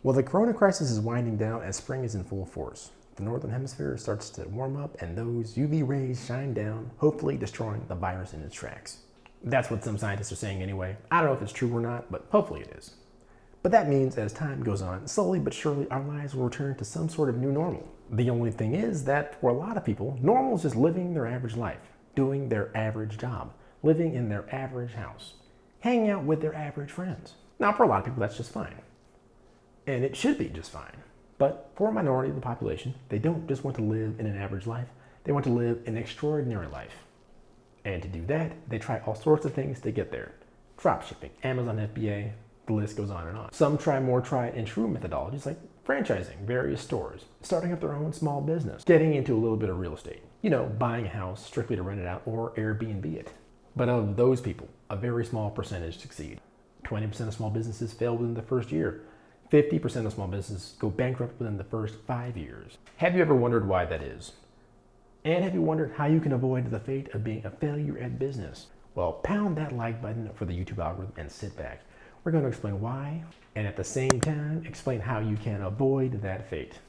Well, the corona crisis is winding down as spring is in full force. The Northern Hemisphere starts to warm up and those UV rays shine down, hopefully destroying the virus in its tracks. That's what some scientists are saying anyway. I don't know if it's true or not, but hopefully it is. But that means as time goes on, slowly but surely our lives will return to some sort of new normal. The only thing is that for a lot of people, normal is just living their average life, doing their average job, living in their average house, hanging out with their average friends. Now, for a lot of people, that's just fine. And it should be just fine. But for a minority of the population, they don't just want to live in an average life, they want to live an extraordinary life. And to do that, they try all sorts of things to get there. Dropshipping, Amazon FBA, the list goes on and on. Some try more tried and true methodologies like franchising various stores, starting up their own small business, getting into a little bit of real estate. Buying a house strictly to rent it out or Airbnb it. But of those people, a very small percentage succeed. 20% of small businesses fail within the first year. 50% of small businesses go bankrupt within the first 5 years. Have you ever wondered why that is? And have you wondered how you can avoid the fate of being a failure at business? Well, pound that like button for the YouTube algorithm and sit back. We're going to explain why, and at the same time, explain how you can avoid that fate.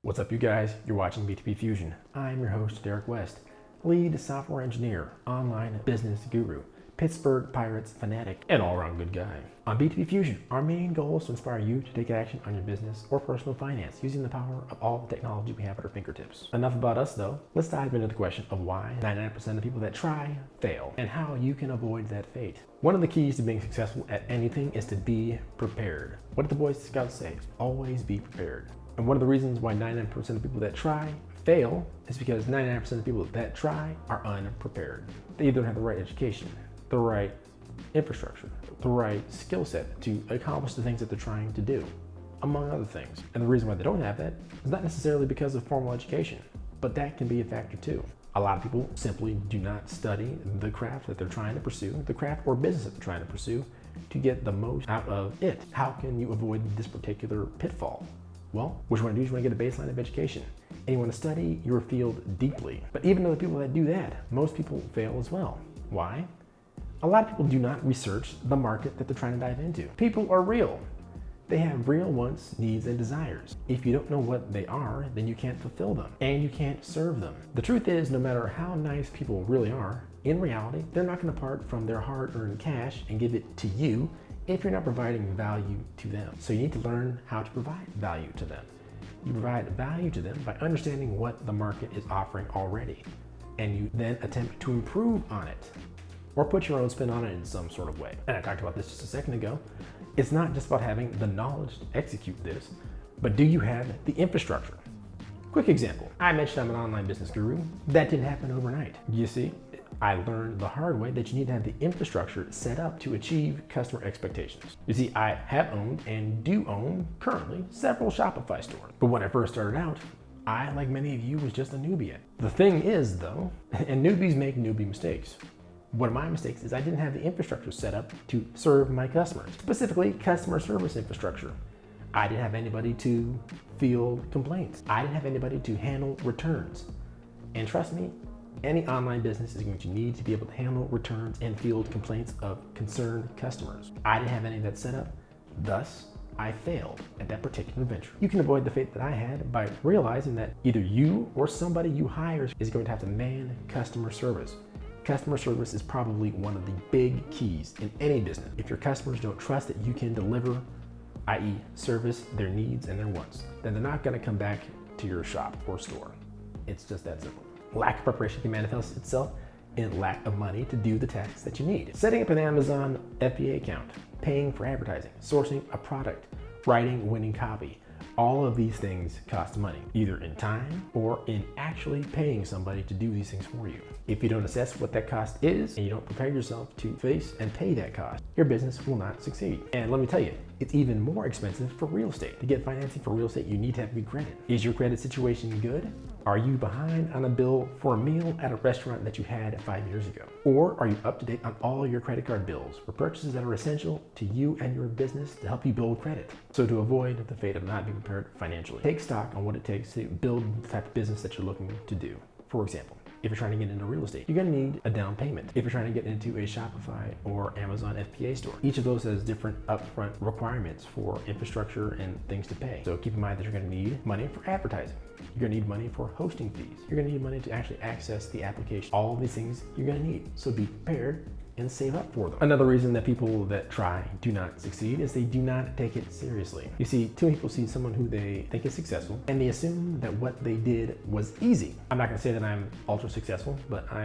What's up, you guys? You're watching B2B Fusion. I'm your host, Derek West, lead software engineer, online business guru, Pittsburgh Pirates fanatic, and all-around good guy. On B2B Fusion, our main goal is to inspire you to take action on your business or personal finance using the power of all the technology we have at our fingertips. Enough about us, though. Let's dive into the question of why 99% of people that try fail and how you can avoid that fate. One of the keys to being successful at anything is to be prepared. What did the Boy Scouts say? Always be prepared. And one of the reasons why 99% of people that try fail is because 99% of people that try are unprepared. They either don't have the right education, the right infrastructure, the right skill set to accomplish the things that they're trying to do, among other things. And the reason why they don't have that is not necessarily because of formal education, but that can be a factor too. A lot of people simply do not study the craft that they're trying to pursue, the craft or business that they're trying to pursue, to get the most out of it. How can you avoid this particular pitfall? Well, what you want to do is you want to get a baseline of education, and you want to study your field deeply. But even though the people that do that, most people fail as well. Why? A lot of people do not research the market that they're trying to dive into. People are real. They have real wants, needs, and desires. If you don't know what they are, then you can't fulfill them, and you can't serve them. The truth is, no matter how nice people really are, in reality, they're not going to part from their hard-earned cash and give it to you if you're not providing value to them. So you need to learn how to provide value to them. You provide value to them by understanding what the market is offering already, and you then attempt to improve on it or put your own spin on it in some sort of way. And I talked about this just a second ago. It's not just about having the knowledge to execute this, but do you have the infrastructure? Quick example. I mentioned I'm an online business guru. That didn't happen overnight. You see, I learned the hard way that you need to have the infrastructure set up to achieve customer expectations. You see, I have owned and do own currently several Shopify stores. But when I first started out, I, like many of you, was just a newbie. The thing is though, and newbies make newbie mistakes. One of my mistakes is I didn't have the infrastructure set up to serve my customers, specifically customer service infrastructure. I didn't have anybody to field complaints. I didn't have anybody to handle returns. And trust me, any online business is going to need to be able to handle returns and field complaints of concerned customers. I didn't have any of that set up, thus I failed at that particular venture. You can avoid the fate that I had by realizing that either you or somebody you hire is going to have to man customer service. Customer service is probably one of the big keys in any business. If your customers don't trust that you can deliver, i.e. service their needs and their wants, then they're not going to come back to your shop or store. It's just that simple. Lack of preparation can manifest itself in lack of money to do the tasks that you need. Setting up an Amazon FBA account, paying for advertising, sourcing a product, writing winning copy. All of these things cost money, either in time or in actually paying somebody to do these things for you. If you don't assess what that cost is and you don't prepare yourself to face and pay that cost, your business will not succeed. And let me tell you, it's even more expensive for real estate. To get financing for real estate, you need to have good credit. Is your credit situation good? Are you behind on a bill for a meal at a restaurant that you had 5 years ago? Or are you up to date on all your credit card bills for purchases that are essential to you and your business to help you build credit? So to avoid the fate of not being prepared financially, take stock on what it takes to build the type of business that you're looking to do. For example, If you're trying to get into real estate, you're going to need a down payment. If you're trying to get into a Shopify or Amazon FBA store, each of those has different upfront requirements for infrastructure and things to pay. So keep in mind that you're going to need money for advertising. You're going to need money for hosting fees. You're going to need money to actually access the application. All of these things you're going to need. So be prepared and save up for them. Another reason that people that try do not succeed is they do not take it seriously. You see, too many people see someone who they think is successful and they assume that what they did was easy. I'm not going to say that I'm ultra successful, but I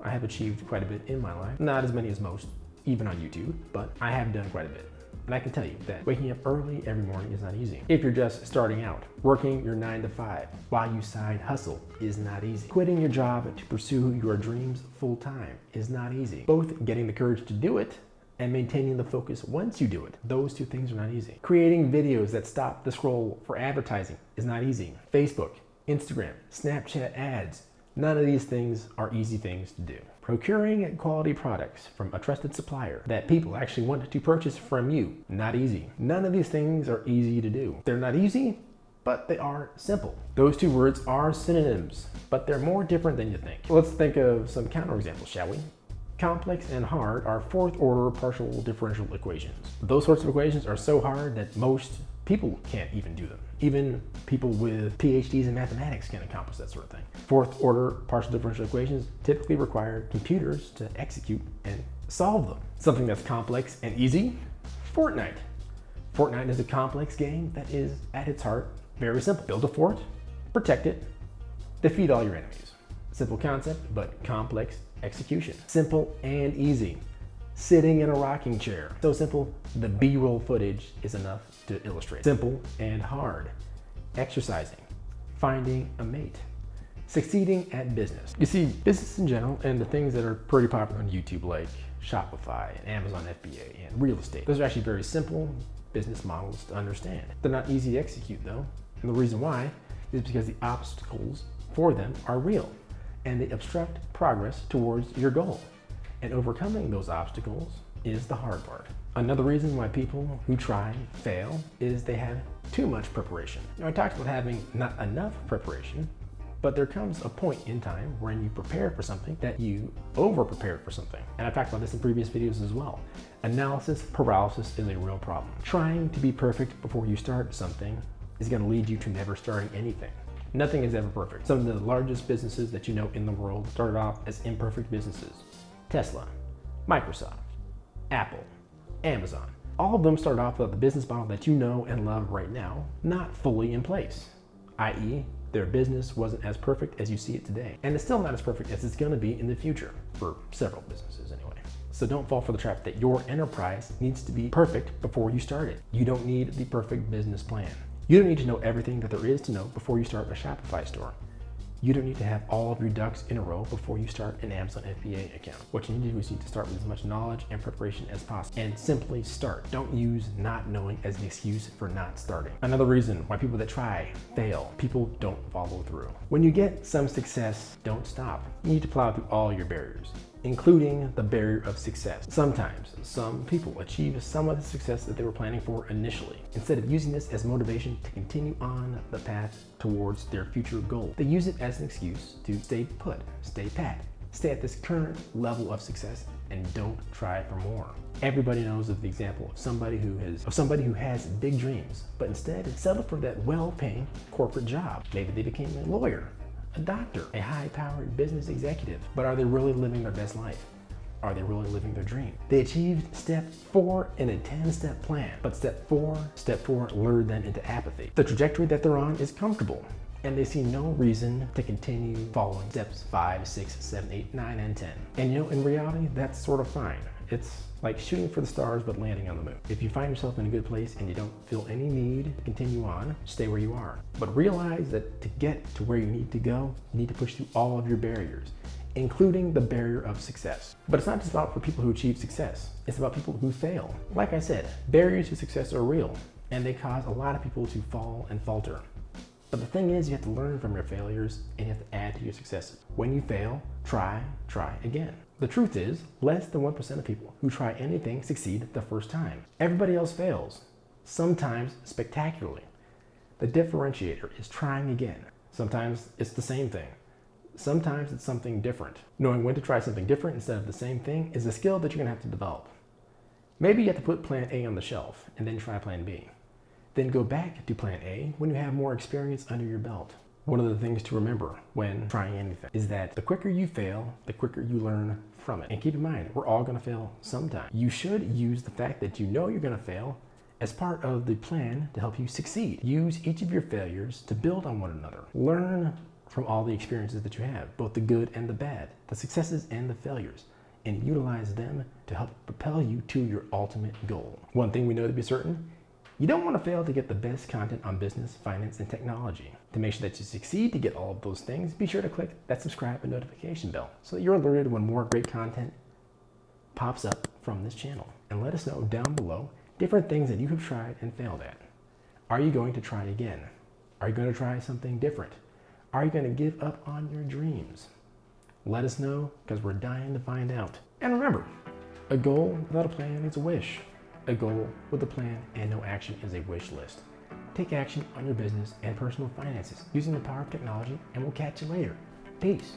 have achieved quite a bit in my life. Not as many as most, even on YouTube, but I have done quite a bit. And I can tell you that waking up early every morning is not easy. If you're just starting out, working your 9 to 5 while you side hustle is not easy. Quitting your job to pursue your dreams full time is not easy. Both getting the courage to do it and maintaining the focus once you do it, those two things are not easy. Creating videos that stop the scroll for advertising is not easy. Facebook, Instagram, Snapchat ads, none of these things are easy things to do. Procuring quality products from a trusted supplier that people actually want to purchase from you, not easy. None of these things are easy to do. They're not easy, but they are simple. Those two words are synonyms, but they're more different than you think. Let's think of some counterexamples, shall we? Complex and hard are fourth order partial differential equations. Those sorts of equations are so hard that most people can't even do them. Even people with PhDs in mathematics can accomplish that sort of thing. Fourth order partial differential equations typically require computers to execute and solve them. Something that's complex and easy, Fortnite. Fortnite is a complex game that is at its heart very simple. Build a fort, protect it, defeat all your enemies. Simple concept, but complex execution. Simple and easy. Sitting in a rocking chair. So simple, the B-roll footage is enough to illustrate. Simple and hard. Exercising. Finding a mate. Succeeding at business. You see, business in general and the things that are pretty popular on YouTube like Shopify and Amazon FBA and real estate, those are actually very simple business models to understand. They're not easy to execute though. And the reason why is because the obstacles for them are real and they obstruct progress towards your goal. And overcoming those obstacles is the hard part. Another reason why people who try fail is they have too much preparation. Now, I talked about having not enough preparation, but there comes a point in time when you prepare for something that you over-prepare for something. And I've talked about this in previous videos as well. Analysis paralysis is a real problem. Trying to be perfect before you start something is going to lead you to never starting anything. Nothing is ever perfect. Some of the largest businesses that you know in the world started off as imperfect businesses. Tesla, Microsoft, Apple, Amazon. All of them started off with the business model that you know and love right now, not fully in place, i.e., their business wasn't as perfect as you see it today. And it's still not as perfect as it's going to be in the future, for several businesses anyway. So don't fall for the trap that your enterprise needs to be perfect before you start it. You don't need the perfect business plan. You don't need to know everything that there is to know before you start a Shopify store. You don't need to have all of your ducks in a row before you start an Amazon FBA account. What you need to do is you need to start with as much knowledge and preparation as possible and simply start. Don't use not knowing as an excuse for not starting. Another reason why people that try fail, people don't follow through. When you get some success, don't stop. You need to plow through all your barriers, including the barrier of success. Sometimes some people achieve some of the success that they were planning for initially. Instead of using this as motivation to continue on the path towards their future goal, they use it as an excuse to stay put, stay pat, stay at this current level of success and don't try for more. Everybody knows of the example of somebody who has big dreams, but instead settled for that well-paying corporate job. Maybe they became a lawyer, a doctor, a high-powered business executive, but are they really living their best life? Are they really living their dream? They achieved step 4 in a 10-step plan, but step 4 lured them into apathy. The trajectory that they're on is comfortable, and they see no reason to continue following steps 5, 6, 7, 8, 9, and 10. And you know, in reality, that's sort of fine. It's like shooting for the stars but landing on the moon. If you find yourself in a good place and you don't feel any need to continue on, stay where you are. But realize that to get to where you need to go, you need to push through all of your barriers, including the barrier of success. But it's not just about for people who achieve success. It's about people who fail. Like I said, barriers to success are real, and they cause a lot of people to fall and falter. But the thing is, you have to learn from your failures and you have to add to your successes. When you fail, try again. The truth is, less than 1% of people who try anything succeed the first time. Everybody else fails, sometimes spectacularly. The differentiator is trying again. Sometimes it's the same thing. Sometimes it's something different. Knowing when to try something different instead of the same thing is a skill that you're gonna have to develop. Maybe you have to put plan A on the shelf and then try plan B. Then go back to plan A when you have more experience under your belt. One of the things to remember when trying anything is that the quicker you fail, the quicker you learn from it. And keep in mind, we're all gonna fail sometime. You should use the fact that you know you're gonna fail as part of the plan to help you succeed. Use each of your failures to build on one another. Learn from all the experiences that you have, both the good and the bad, the successes and the failures, and utilize them to help propel you to your ultimate goal. One thing we know to be certain, you don't want to fail to get the best content on business, finance, and technology. To make sure that you succeed to get all of those things, be sure to click that subscribe and notification bell so that you're alerted when more great content pops up from this channel. And let us know down below different things that you have tried and failed at. Are you going to try again? Are you going to try something different? Are you going to give up on your dreams? Let us know, because we're dying to find out. And remember, a goal without a plan is a wish. A goal with a plan and no action is a wish list. Take action on your business and personal finances using the power of technology, and we'll catch you later. Peace.